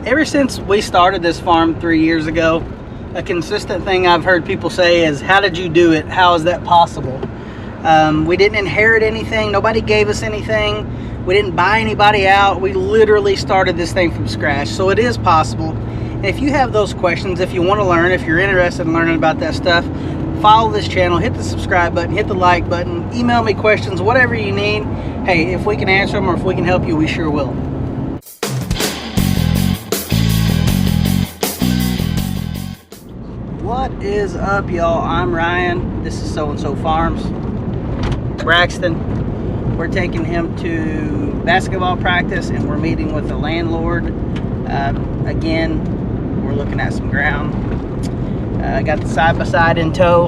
Ever since we started this farm 3 years ago, a consistent thing I've heard people say is, how did you do it? How is that possible? We didn't inherit anything. Nobody gave us anything. We didn't buy anybody out. We literally started this thing from scratch. So it is possible. And if you have those questions, if you want to learn, if you're interested in learning about that stuff, follow this channel, hit the subscribe button, hit the like button, email me questions, whatever you need. Hey, if we can answer them or if we can help you, we sure will. What is up, y'all? I'm Ryan. This is So and So Farms. Braxton. We're taking him to basketball practice and we're meeting with the landlord. Again, we're looking at some ground. Got the side-by-side in tow.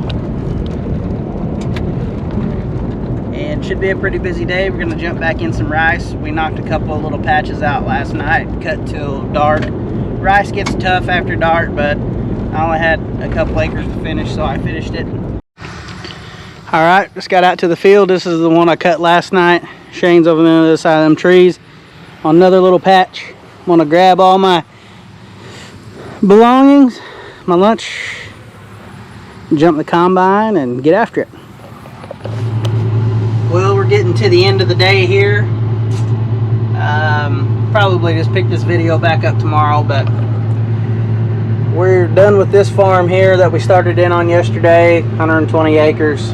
And should be a pretty busy day. We're gonna jump back in some rice. We knocked a couple of little patches out last night, cut till dark. Rice gets tough after dark, but I only had a couple acres to finish, so I finished it. All right, just got out to the field. This is the one I cut last night. Shane's over there on the other side of them trees. On another little patch. I'm gonna grab all my belongings, my lunch, jump the combine and get after it. Well, we're getting to the end of the day here. Probably just pick this video back up tomorrow, but we're done with this farm here that we started in on yesterday. 120 acres.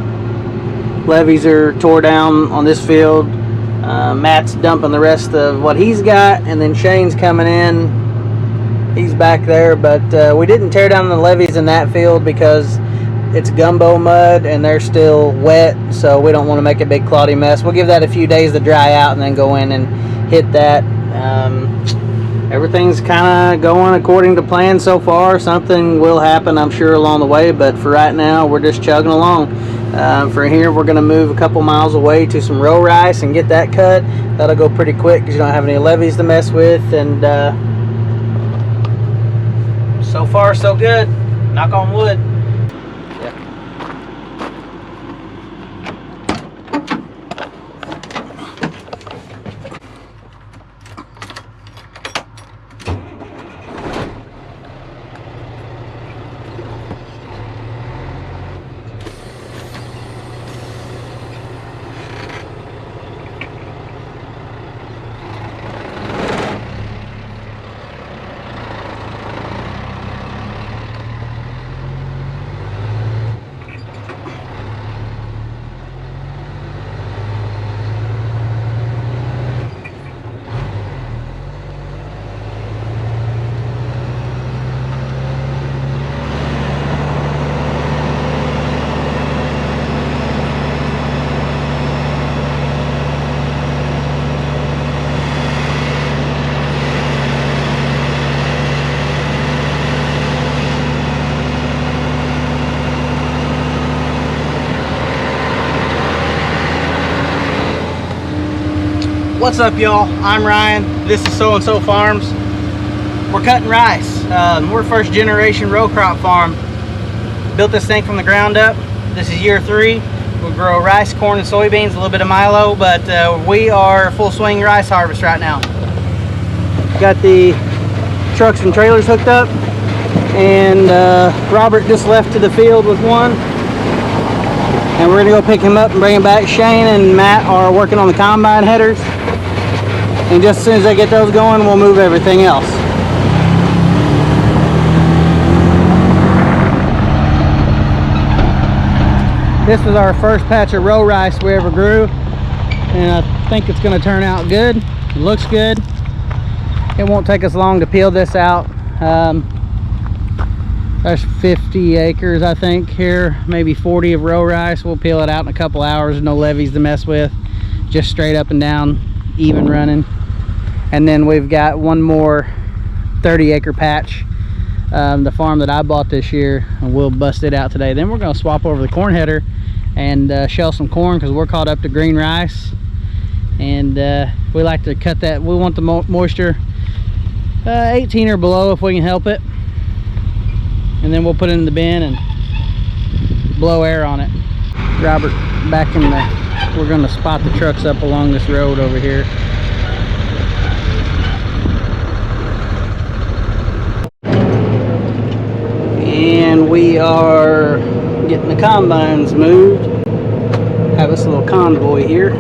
Levees are tore down on this field. Matt's dumping the rest of what he's got, and then Shane's coming in. He's back there, but we didn't tear down the levees in that field because it's gumbo mud and they're still wet, so we don't want to make a big cloddy mess. We'll give that a few days to dry out and then go in and hit that. Everything's kind of going according to plan so far. Something will happen, I'm sure, along the way, but for right now, we're just chugging along. For here, we're going to move a couple miles away to some row rice and get that cut. That'll go pretty quick because you don't have any levees to mess with, and so far, so good. Knock on wood. What's up, y'all? I'm Ryan. This is So and So Farms. We're cutting rice. We're first generation row crop farm. Built this thing from the ground up. This is year 3. We grow rice, corn, and soybeans, a little bit of milo, but we are full swing rice harvest right now. Got the trucks and trailers hooked up, and Robert just left to the field with one. And we're gonna go pick him up and bring him back. Shane and Matt are working on the combine headers. And just as soon as I get those going, we'll move everything else. This was our first patch of row rice we ever grew. And I think it's gonna turn out good. It looks good. It won't take us long to peel this out. There's 50 acres, I think, here, maybe 40 of row rice. We'll peel it out in a couple hours, no levees to mess with, just straight up and down, even running. And then we've got one more 30-acre patch, the farm that I bought this year, and we'll bust it out today. Then we're going to swap over the corn header and shell some corn because we're caught up to green rice, and we like to cut that. We want the moisture 18 or below if we can help it. And then we'll put it in the bin and blow air on it. Robert, back in the, we're gonna spot the trucks up along this road over here. we are getting the combines moved. Have us a little convoy here.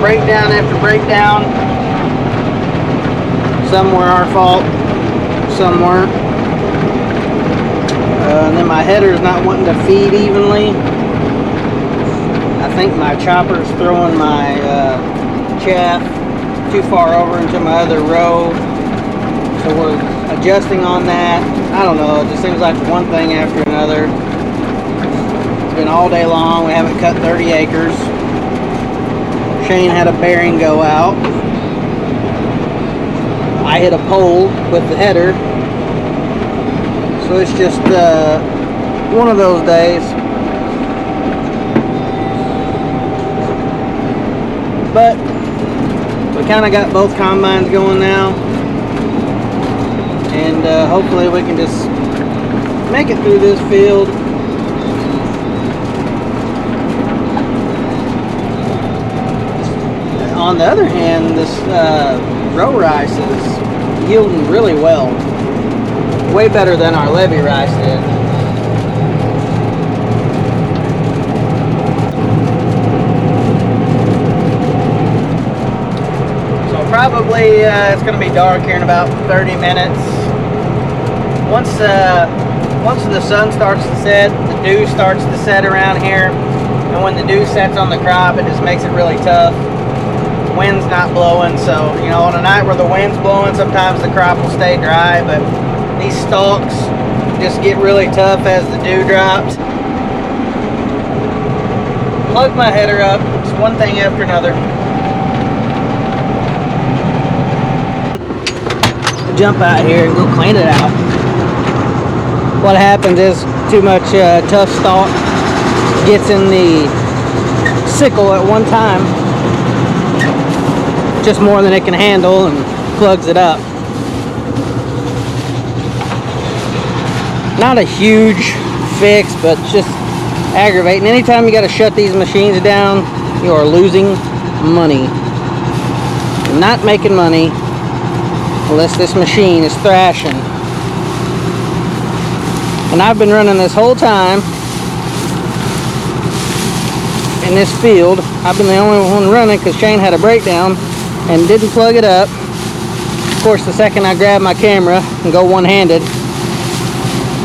Breakdown after breakdown. Some were our fault, some weren't. And then my header's not wanting to feed evenly. I think my chopper's throwing my chaff too far over into my other row. So we're adjusting on that. I don't know, it just seems like one thing after another. It's been all day long. We haven't cut 30 acres. Shane had a bearing go out. I hit a pole with the header. So it's just one of those days. But we kind of got both combines going now. And hopefully we can just make it through this field. On the other hand, this row rice is yielding really well. Way better than our levee rice did. So probably it's going to be dark here in about 30 minutes. Once the sun starts to set, the dew starts to set around here. And when the dew sets on the crop, it just makes it really tough. Wind's not blowing, so you know, on a night where the wind's blowing, sometimes the crop will stay dry, but these stalks just get really tough as the dew drops. Plug my header up. It's one thing after another. Jump out here and go clean it out. What happens is too much tough stalk gets in the sickle at one time, just more than it can handle, and plugs it up. Not a huge fix, but just aggravating. Anytime you got to shut these machines down, you are losing money. You're not making money unless this machine is thrashing. And I've been running this whole time in this field. I've been the only one running because Shane had a breakdown and didn't plug it up. Of course, the second I grab my camera and go one-handed,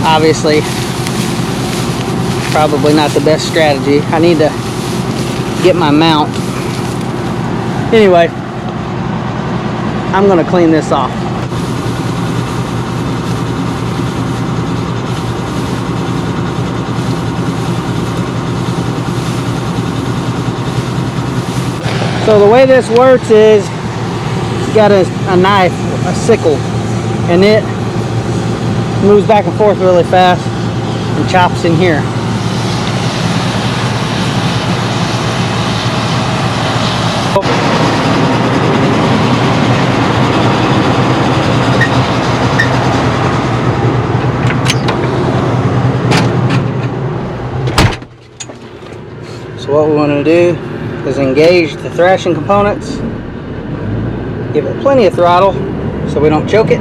obviously probably not the best strategy. I need to get my mount. Anyway, I'm gonna clean this off. So the way this works is you got a knife, a sickle, and it moves back and forth really fast and chops in here. So what we want to do is engage the thrashing components, give it plenty of throttle so we don't choke it,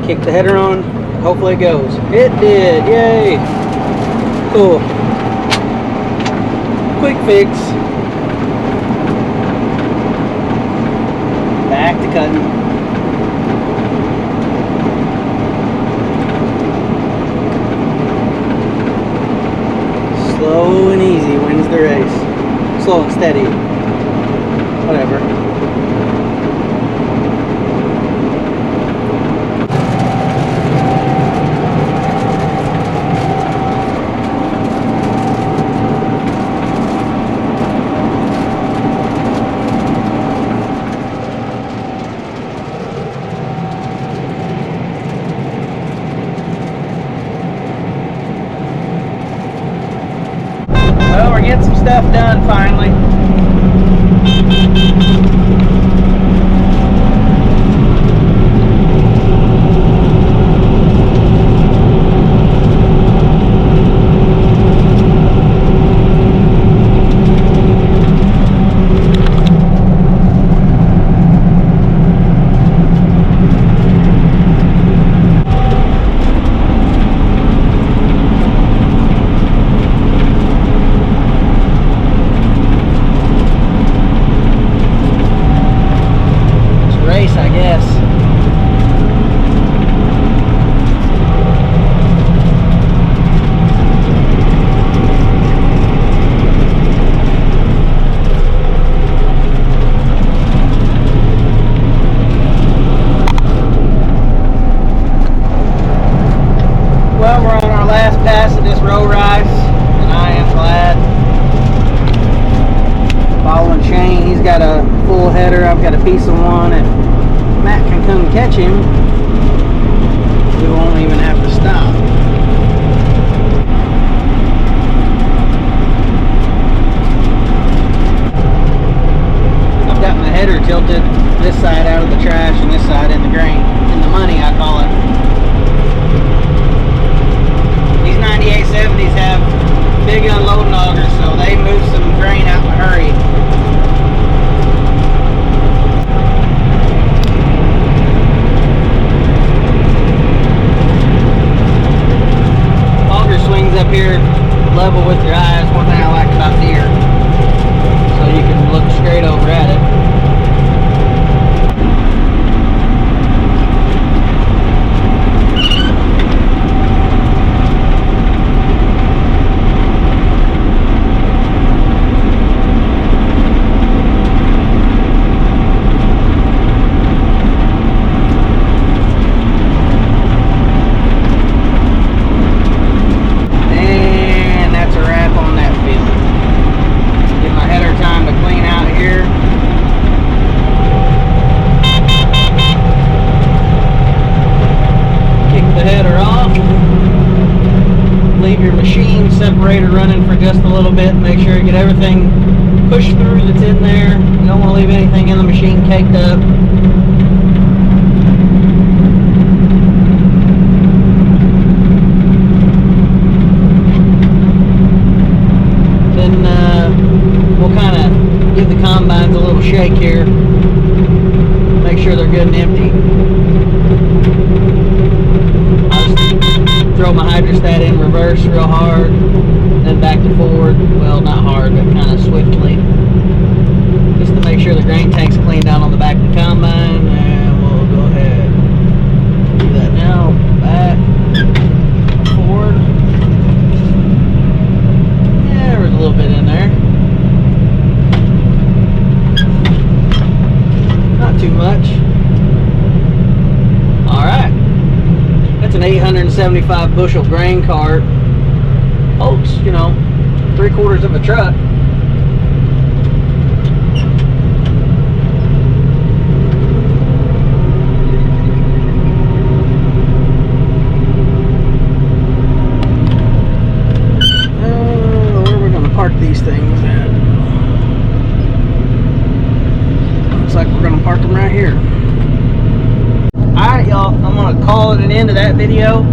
kick the header on, hopefully it goes. It did, yay! Cool. Quick fix. Back to cutting. Slow and easy wins the race. Slow and steady. Whatever. stuff done finally. I guess. Well, we're on our last pass of this row rice, and I am glad. Following Shane, he's got a full header, I've got a piece of one. If Matt can come catch him, we won't even have to stop. I've got my header tilted this side out of the trash and this side in the grain, in the money I call it. These 9870s have big unloading augers, so they move some grain out in a hurry. Up here level with your eyes. One thing I like about deer, so you can look straight over at it. Separator running for just a little bit. Make sure you get everything pushed through that's in there. You don't want to leave anything in the machine caked up. Then we'll kind of give the combines a little shake here. Make sure they're good and empty. Throw my hydrostat in reverse real hard, then back to forward. Well, not hard, but kind of swiftly, just to make sure the grain tank's cleaned out on the back of the combine. And we'll go ahead and do that now. Back, forward. Yeah, there was a little bit in there. Not too much. All right. That's an 875 bushel grain cart. Holds, you know, 3/4 of a truck. Where are we going to park these things at? Looks like we're going to park them right here. Alright, y'all, I'm going to call it an end to that video.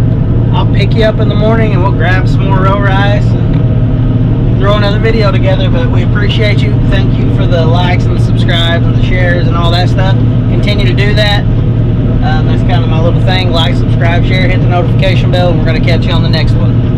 I'll pick you up in the morning and we'll grab some more row rice and throw another video together. But we appreciate you. Thank you for the likes and the subscribes and the shares and all that stuff. Continue to do that. That's kind of my little thing. Like, subscribe, share, hit the notification bell, and we're going to catch you on the next one.